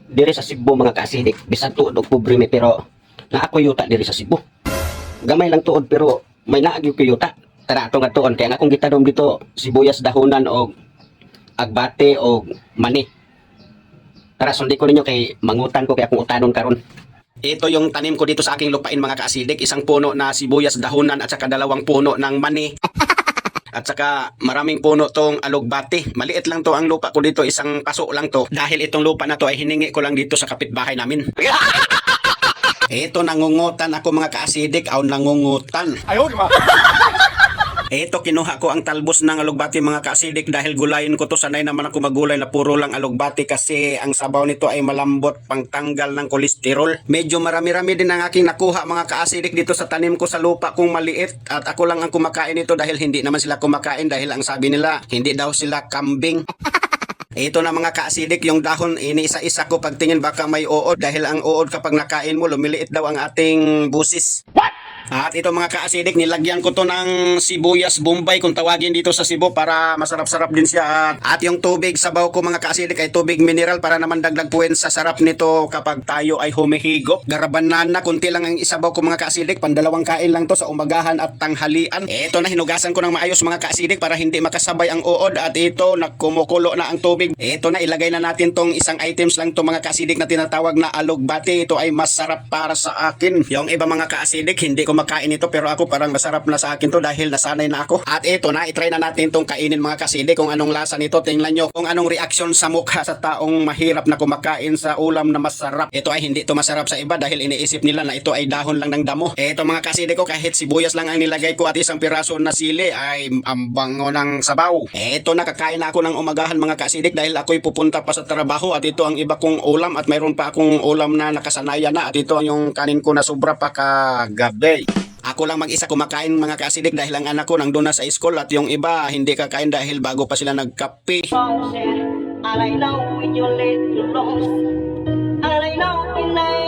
diri sa Cebu mga kaasidik, bisan tuod og pobre mi pero naa ko yuta diri sa Cebu. Gamay lang tuod pero may naagyo ko yuta. Tara atong atuon kaya nga akong gitadom dito sibuyas dahonan og agbate og mani. Tara sundi ko ninyo kay mangutan ko kay akong utanon karon. Ito yung tanim ko dito sa aking lupain mga kaasidik, isang puno na sibuyas dahonan at saka 2 puno ng mani. At saka maraming puno tong alugbati. Maliit lang to ang lupa ko dito, isang paso lang to. Dahil itong lupa na to ay hiningi ko lang dito sa kapitbahay namin. Ito nangungutan ako mga kaasidik, nangungutan. Ito kinuha ko ang talbos ng alugbati mga kaasidik dahil gulayin ko to. Sanay naman ako magulay na puro lang alugbati kasi ang sabaw nito ay malambot, pangtanggal ng kolesterol. Medyo marami-rami din ang aking nakuha mga kaasidik dito sa tanim ko sa lupa kong maliit. At ako lang ang kumakain nito dahil hindi naman sila kumakain dahil ang sabi nila hindi daw sila kambing. Ito na mga kaasidik, yung dahon iniisa-isa ko pagtingin baka may uod dahil ang uod kapag nakain mo lumiliit daw ang ating busis. At ito mga kaasidik, nilagyan ko to ng sibuyas bombay kung tawagin dito sa Cebu para masarap-sarap din siya. At yung tubig sabaw ko mga kaasidik ay tubig mineral para naman dagdag puwen sa sarap nito kapag tayo ay humihigop. Garabanan na, kunti lang ang isabaw ko mga kaasidik, pandalawang kain lang to sa umagahan at tanghalian. Ito na, hinugasan ko ng maayos mga kaasidik para hindi makasabay ang uod. At ito, nagkumukulo na ang tubig. Ito na, ilagay na natin tong isang items lang to mga kaasidik na tinatawag na alugbati. Ito ay masarap para sa akin. Yung iba mga kaasidik, hindi ko makain ito pero ako parang masarap na sa akin to dahil nasanay na ako. At ito na, itry na natin tong kainin mga kaasidik kung anong lasa nito. Tingnan nyo kung anong reaksyon sa mukha sa taong mahirap na kumakain sa ulam na masarap. Ito ay hindi to masarap sa iba dahil iniisip nila na ito ay dahon lang ng damo. Ito mga kaasidik ko, kahit sibuyas lang ang nilagay ko at isang piraso na sili ay ang bango ng sabaw. Ito, nakakain na ako ng umagahan mga kaasidik dahil ako'y pupunta pa sa trabaho at ito ang iba kong ulam at mayroon pa akong ulam na nakasanayan na at ito ang yung kanin ko na sobra pa kagabi. Ako lang mag-isa kumakain mga kaasidik dahil ang anak ko nandun na sa school at yung iba hindi kakain dahil bago pa sila nagkape. And I know when you're late, you're lost. And I know when I